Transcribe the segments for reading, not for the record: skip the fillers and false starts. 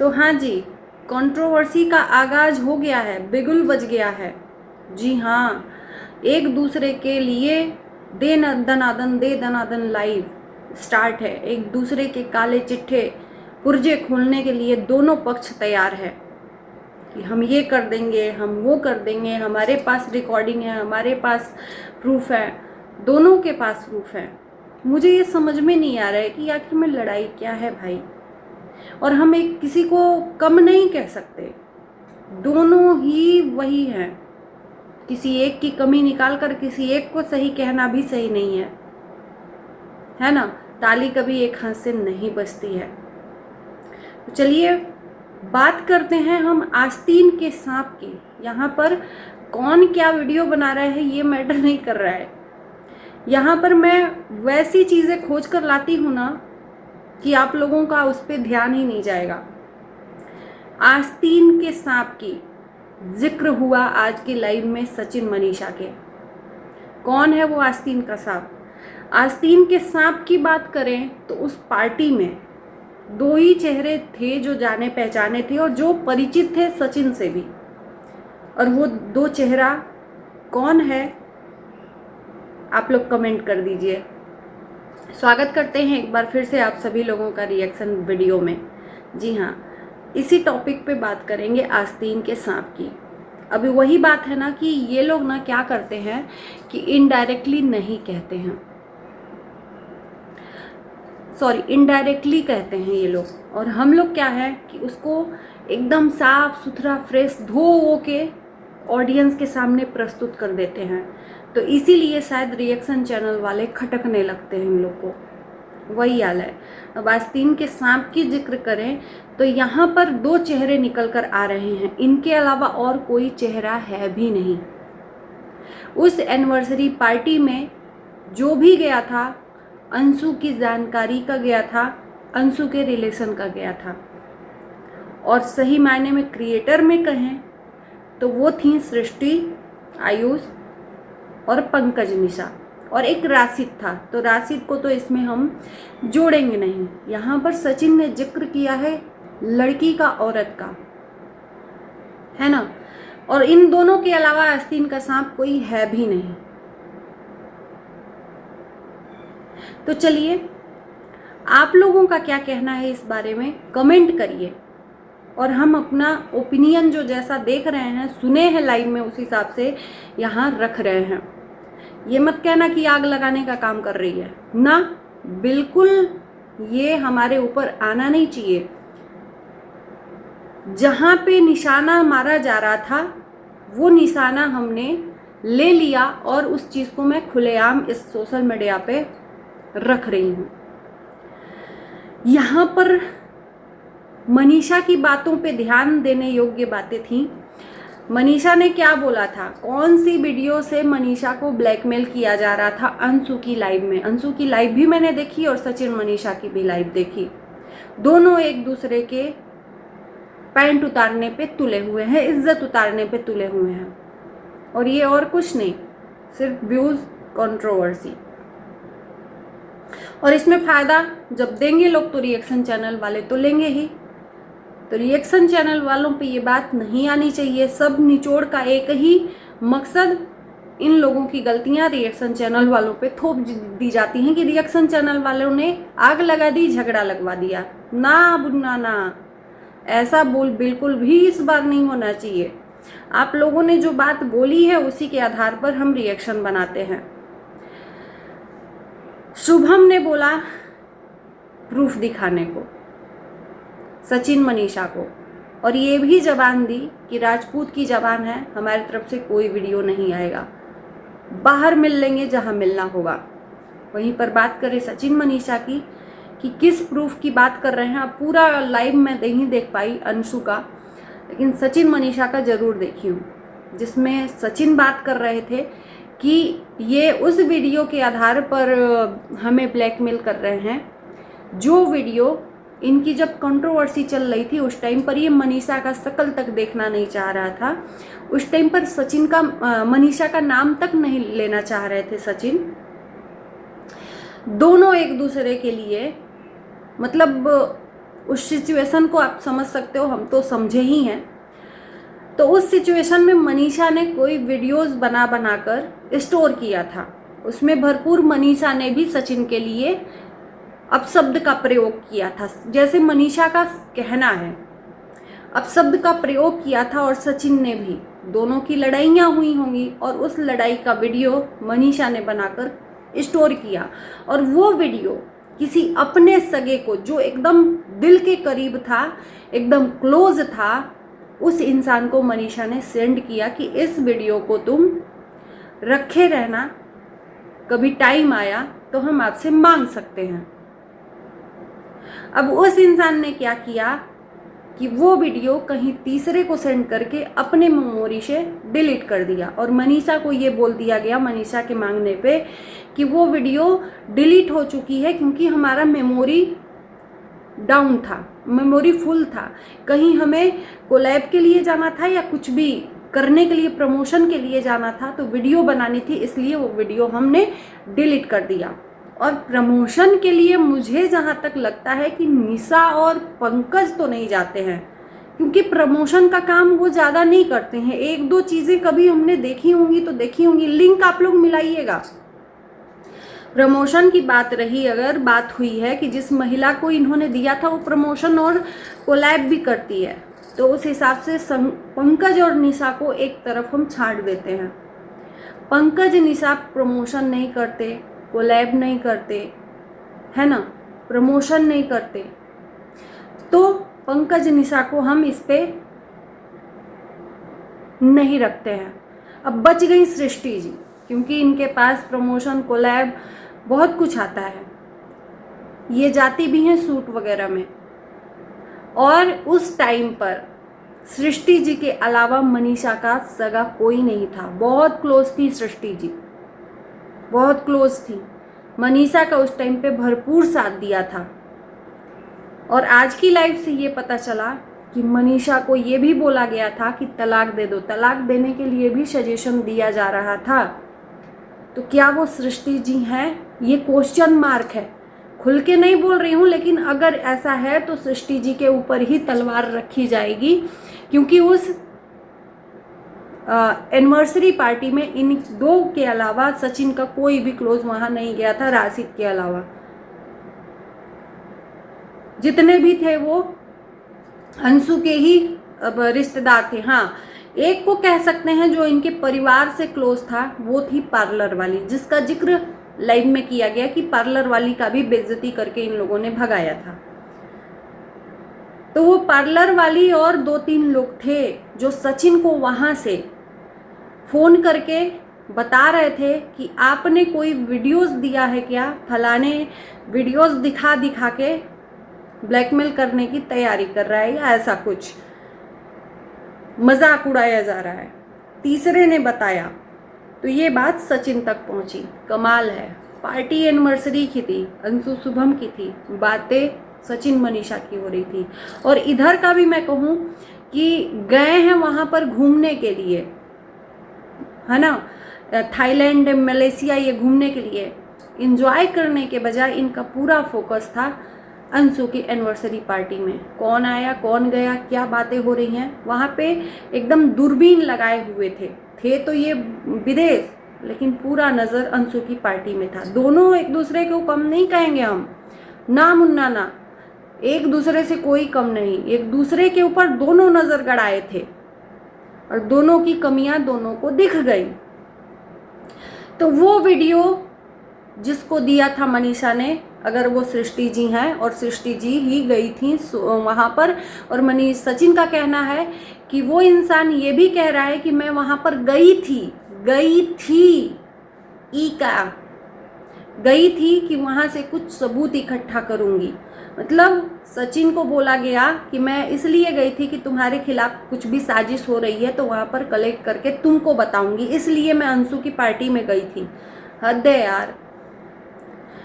तो हाँ जी, कंट्रोवर्सी का आगाज हो गया है, बिगुल बज गया है। जी हाँ, एक दूसरे के लिए दे दनादन लाइव स्टार्ट है। एक दूसरे के काले चिट्ठे पुर्जे खोलने के लिए दोनों पक्ष तैयार है कि हम ये कर देंगे, हम वो कर देंगे, हमारे पास रिकॉर्डिंग है, हमारे पास प्रूफ है, दोनों के पास प्रूफ है। मुझे ये समझ में नहीं आ रहा है कि आखिर में लड़ाई क्या है भाई। और हम एक किसी को कम नहीं कह सकते, दोनों ही वही हैं। किसी एक की कमी निकाल कर किसी एक को सही कहना भी सही नहीं है ना। ताली कभी एक हाथ से नहीं बजती है। तो चलिए बात करते हैं हम आस्तीन के सांप की। यहाँ पर कौन क्या वीडियो बना रहा है ये मैटर नहीं कर रहा है। यहाँ पर मैं वैसी चीज़ें खोज कर लाती हूँ ना कि आप लोगों का उस पर ध्यान ही नहीं जाएगा। आस्तीन के सांप की जिक्र हुआ आज के लाइव में सचिन मनीषा के। कौन है वो आस्तीन का सांप? आस्तीन के सांप की बात करें तो उस पार्टी में दो ही चेहरे थे जो जाने पहचाने थे और जो परिचित थे सचिन से भी। और वो दो चेहरा कौन है आप लोग कमेंट कर दीजिए। स्वागत करते हैं एक बार फिर से आप सभी लोगों का रिएक्शन वीडियो में। जी हाँ, इसी टॉपिक पे बात करेंगे आस्तीन के सांप की। अभी वही बात है ना कि ये लोग ना क्या करते हैं कि इनडायरेक्टली नहीं कहते हैं, सॉरी इनडायरेक्टली कहते हैं ये लोग। और हम लोग क्या है कि उसको एकदम साफ सुथरा फ्रेश धो वो के ऑडियंस के सामने प्रस्तुत कर देते हैं। तो इसीलिए शायद रिएक्शन चैनल वाले खटकने लगते हैं हम लोग को। वही हाल है। अब आस्तीन के सांप की जिक्र करें तो यहाँ पर दो चेहरे निकल कर आ रहे हैं, इनके अलावा और कोई चेहरा है भी नहीं। उस एनिवर्सरी पार्टी में जो भी गया था अंशु की जानकारी का गया था, अंशु के रिलेशन का गया था। और सही मायने में क्रिएटर में कहें तो वो थी सृष्टि, आयुष और पंकज मिश्रा और एक राशिद था। तो राशिद को तो इसमें हम जोड़ेंगे नहीं। यहाँ पर सचिन ने जिक्र किया है लड़की का, औरत का, है ना। और इन दोनों के अलावा आस्तीन का सांप कोई है भी नहीं। तो चलिए आप लोगों का क्या कहना है इस बारे में कमेंट करिए। और हम अपना ओपिनियन जो जैसा देख रहे हैं, सुने हैं लाइव में, उस हिसाब से यहाँ रख रहे हैं। ये मत कहना कि आग लगाने का काम कर रही है ना, बिल्कुल ये हमारे ऊपर आना नहीं चाहिए। जहाँ पे निशाना मारा जा रहा था वो निशाना हमने ले लिया और उस चीज़ को मैं खुलेआम इस सोशल मीडिया पे रख रही हूँ। यहाँ पर मनीषा की बातों पे ध्यान देने योग्य बातें थी। मनीषा ने क्या बोला था, कौन सी वीडियो से मनीषा को ब्लैकमेल किया जा रहा था अंशु की लाइव में। अंशु की लाइव भी मैंने देखी और सचिन मनीषा की भी लाइव देखी। दोनों एक दूसरे के पैंट उतारने पे तुले हुए हैं, इज्जत उतारने पे तुले हुए हैं। और ये और कुछ नहीं, सिर्फ व्यूज कंट्रोवर्सी। और इसमें फायदा जब देंगे लोग तो रिएक्शन चैनल वाले तो लेंगे ही। तो रिएक्शन चैनल वालों पे ये बात नहीं आनी चाहिए। सब निचोड़ का एक ही मकसद, इन लोगों की गलतियां रिएक्शन चैनल वालों पे थोप दी जाती हैं कि रिएक्शन चैनल वालों ने आग लगा दी, झगड़ा लगवा दिया। ना बुन्ना ना, ऐसा बिल्कुल भी इस बार नहीं होना चाहिए। आप लोगों ने जो बात बोली है उसी के आधार पर हम रिएक्शन बनाते हैं। शुभम ने बोला प्रूफ दिखाने को सचिन मनीषा को, और ये भी जबान दी कि राजपूत की जबान है, हमारी तरफ से कोई वीडियो नहीं आएगा, बाहर मिल लेंगे जहां मिलना होगा। वहीं पर बात करें सचिन मनीषा की कि किस प्रूफ की बात कर रहे हैं। आप पूरा लाइव में नहीं देख पाई अंशु का, लेकिन सचिन मनीषा का जरूर देखी हूँ, जिसमें सचिन बात कर रहे थे कि ये उस वीडियो के आधार पर हमें ब्लैकमेल कर रहे हैं। जो वीडियो इनकी जब कंट्रोवर्सी चल रही थी उस टाइम पर ये मनीषा का शकल तक देखना नहीं चाह रहा था। उस टाइम पर सचिन का मनीषा का नाम तक नहीं लेना चाह रहे थे सचिन। दोनों एक दूसरे के लिए मतलब उस सिचुएशन को आप समझ सकते हो, हम तो समझे ही हैं। तो उस सिचुएशन में मनीषा ने कोई वीडियोस बना कर स्टोर किया था। उसमें भरपूर मनीषा ने भी सचिन के लिए अपशब्द का प्रयोग किया था। जैसे मनीषा का कहना है, अपशब्द का प्रयोग किया था और सचिन ने भी। दोनों की लड़ाइयाँ हुई होंगी और उस लड़ाई का वीडियो मनीषा ने बनाकर स्टोर किया। और वो वीडियो किसी अपने सगे को, जो एकदम दिल के करीब था, एकदम क्लोज था, उस इंसान को मनीषा ने सेंड किया कि इस वीडियो को तुम रखे रहना, कभी टाइम आया तो हम आपसे मांग सकते हैं। अब उस इंसान ने क्या किया कि वो वीडियो कहीं तीसरे को सेंड करके अपने मेमोरी से डिलीट कर दिया और मनीषा को ये बोल दिया गया, मनीषा के मांगने पे, कि वो वीडियो डिलीट हो चुकी है क्योंकि हमारा मेमोरी डाउन था, मेमोरी फुल था। कहीं हमें कोलैब के लिए जाना था या कुछ भी करने के लिए, प्रमोशन के लिए जाना था, तो वीडियो बनानी थी, इसलिए वो वीडियो हमने डिलीट कर दिया। और प्रमोशन के लिए मुझे जहाँ तक लगता है कि निशा और पंकज तो नहीं जाते हैं, क्योंकि प्रमोशन का काम वो ज़्यादा नहीं करते हैं। एक दो चीज़ें कभी हमने देखी होंगी तो देखी होंगी, लिंक आप लोग मिलाइएगा। प्रमोशन की बात रही, अगर बात हुई है कि जिस महिला को इन्होंने दिया था वो प्रमोशन और कोलैब भी करती है, तो उस हिसाब से पंकज और निशा को एक तरफ हम छांट देते हैं। पंकज निशा प्रमोशन नहीं करते, कोलैब नहीं करते, है ना, प्रमोशन नहीं करते, तो पंकज निशा को हम इस पे नहीं रखते हैं। अब बच गई सृष्टि जी, क्योंकि इनके पास प्रमोशन, कोलैब बहुत कुछ आता है, ये जाती भी हैं सूट वगैरह में। और उस टाइम पर सृष्टि जी के अलावा मनीषा का सगा कोई नहीं था। बहुत क्लोज थी सृष्टि जी, बहुत क्लोज थी। मनीषा का उस टाइम पे भरपूर साथ दिया था। और आज की लाइफ से ये पता चला कि मनीषा को ये भी बोला गया था कि तलाक दे दो, तलाक देने के लिए भी सजेशन दिया जा रहा था। तो क्या वो सृष्टि जी हैं? ये क्वेश्चन मार्क है। खुल के नहीं बोल रही हूँ, लेकिन अगर ऐसा है तो सृष्टि जी के ऊपर ही तलवार रखी जाएगी, क्योंकि उस एनिवर्सरी पार्टी में इन दो के अलावा सचिन का कोई भी क्लोज वहां नहीं गया था, राशिद के अलावा। जितने भी थे वो अंशु के ही रिश्तेदार थे। हाँ, एक को कह सकते हैं जो इनके परिवार से क्लोज था, वो थी पार्लर वाली, जिसका जिक्र लाइव में किया गया कि पार्लर वाली का भी बेइज्जती करके इन लोगों ने भगाया था। तो वो पार्लर वाली और 2-3 लोग थे जो सचिन को वहां से फोन करके बता रहे थे कि आपने कोई वीडियोस दिया है क्या, फलाने वीडियोस दिखा दिखा के ब्लैकमेल करने की तैयारी कर रहा है, या ऐसा कुछ मजाक उड़ाया जा रहा है। तीसरे ने बताया, तो ये बात सचिन तक पहुंची। कमाल है, पार्टी एनिवर्सरी की थी, अंशु शुभम की थी, बातें सचिन मनीषा की हो रही थी। और इधर का भी मैं कहूँ कि गए हैं वहाँ पर घूमने के लिए, है ना, थाईलैंड, मलेशिया, ये घूमने के लिए, एंजॉय करने के बजाय इनका पूरा फोकस था अंशु की एनिवर्सरी पार्टी में। कौन आया, कौन गया, क्या बातें हो रही हैं, वहाँ पे एकदम दूरबीन लगाए हुए थे तो ये विदेश, लेकिन पूरा नज़र अंशु की पार्टी में था। दोनों एक दूसरे को कम नहीं कहेंगे हम, ना मुन्ना ना, एक दूसरे से कोई कम नहीं, एक दूसरे के ऊपर दोनों नज़र गड़ाए थे और दोनों की कमियां दोनों को दिख गई। तो वो वीडियो जिसको दिया था मनीषा ने, अगर वो सृष्टि जी हैं, और सृष्टि जी ही गई थी वहाँ पर, और सचिन का कहना है कि वो इंसान ये भी कह रहा है कि मैं वहाँ पर गई थी कि वहाँ से कुछ सबूत इकट्ठा करूँगी। मतलब सचिन को बोला गया कि मैं इसलिए गई थी कि तुम्हारे खिलाफ कुछ भी साजिश हो रही है तो वहाँ पर कलेक्ट करके तुमको बताऊंगी, इसलिए मैं अंशु की पार्टी में गई थी। हद है यार।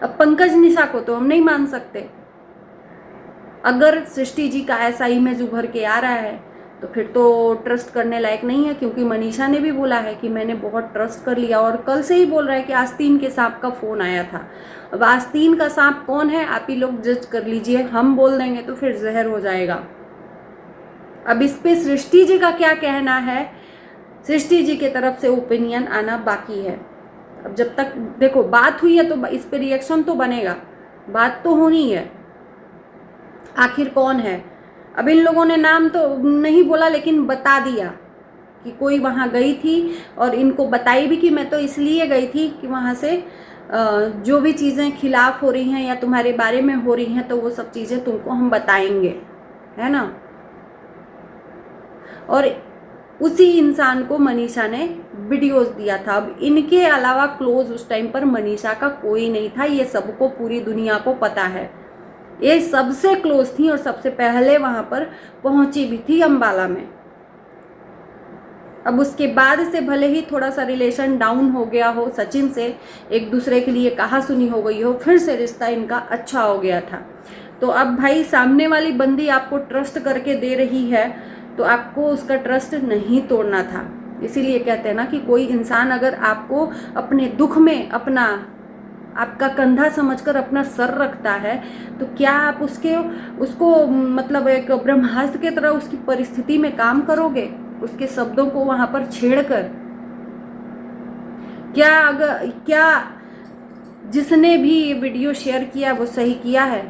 अब पंकज निशा को तो हम नहीं मान सकते। अगर सृष्टि जी का ऐसा इमेज उभर के आ रहा है तो फिर तो ट्रस्ट करने लायक नहीं है, क्योंकि मनीषा ने भी बोला है कि मैंने बहुत ट्रस्ट कर लिया, और कल से ही बोल रहा है कि आस्तीन के सांप का फ़ोन आया था। अब आस्तीन का सांप कौन है आप ही लोग जज कर लीजिए, हम बोल देंगे तो फिर जहर हो जाएगा। अब इस पे सृष्टि जी का क्या कहना है, सृष्टि जी के तरफ से ओपिनियन आना बाकी है। अब जब तक देखो बात हुई है तो इस पे रिएक्शन तो बनेगा, बात तो होनी है। आखिर कौन है, अब इन लोगों ने नाम तो नहीं बोला लेकिन बता दिया कि कोई वहाँ गई थी, और इनको बताई भी कि मैं तो इसलिए गई थी कि वहाँ से जो भी चीज़ें खिलाफ हो रही हैं या तुम्हारे बारे में हो रही हैं तो वो सब चीज़ें तुमको हम बताएंगे, है ना। और उसी इंसान को मनीषा ने वीडियोस दिया था। अब इनके अलावा क्लोज उस टाइम पर मनीषा का कोई नहीं था, ये सबको पूरी दुनिया को पता है। ये सबसे क्लोज थी और सबसे पहले वहां पर पहुंची भी थी अंबाला में। अब उसके बाद से भले ही थोड़ा सा रिलेशन डाउन हो गया हो, सचिन से एक दूसरे के लिए कहा सुनी हो गई हो, फिर से रिश्ता इनका अच्छा हो गया था। तो अब भाई सामने वाली बंदी आपको ट्रस्ट करके दे रही है तो आपको उसका ट्रस्ट नहीं तोड़ना था। इसीलिए कहते हैं ना कि कोई इंसान अगर आपको अपने दुख में अपना आपका कंधा समझकर अपना सर रखता है तो क्या आप उसको मतलब एक ब्रह्मास्त्र की तरह उसकी परिस्थिति में काम करोगे, उसके शब्दों को वहां पर छेड़कर? क्या जिसने भी ये वीडियो शेयर किया वो सही किया है?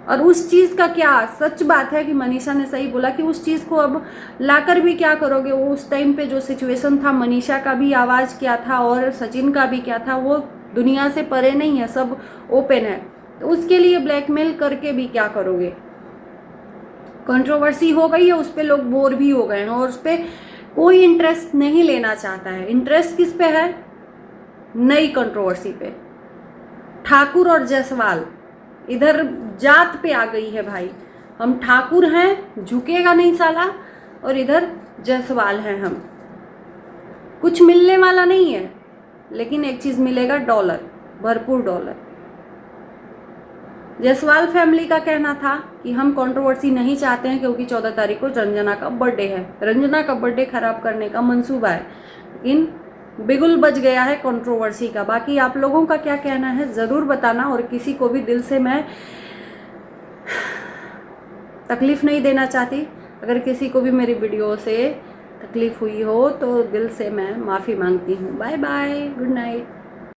और उस चीज़ का क्या, सच बात है कि मनीषा ने सही बोला कि उस चीज़ को अब लाकर भी क्या करोगे। वो उस टाइम पे जो सिचुएशन था, मनीषा का भी आवाज़ क्या था और सचिन का भी क्या था, वो दुनिया से परे नहीं है, सब ओपन है। तो उसके लिए ब्लैकमेल करके भी क्या करोगे। कंट्रोवर्सी हो गई है, उस पर लोग बोर भी हो गए हैं और उस पर कोई इंटरेस्ट नहीं लेना चाहता है। इंटरेस्ट किस पे है? नई कंट्रोवर्सी पे। ठाकुर और जायसवाल, इधर जात पे आ गई है भाई। हम ठाकुर हैं, झुकेगा नहीं साला, और इधर जायसवाल हैं हम। कुछ मिलने वाला नहीं है, लेकिन एक चीज मिलेगा, डॉलर, भरपूर डॉलर। जायसवाल फैमिली का कहना था कि हम कंट्रोवर्सी नहीं चाहते हैं क्योंकि 14 तारीख को रंजना का बर्थडे है, रंजना का बर्थडे खराब करने का मंसूबा है। लेकिन बिगुल बज गया है कंट्रोवर्सी का। बाकी आप लोगों का क्या कहना है ज़रूर बताना, और किसी को भी दिल से मैं तकलीफ़ नहीं देना चाहती। अगर किसी को भी मेरी वीडियो से तकलीफ़ हुई हो तो दिल से मैं माफ़ी मांगती हूँ। Bye bye, good night.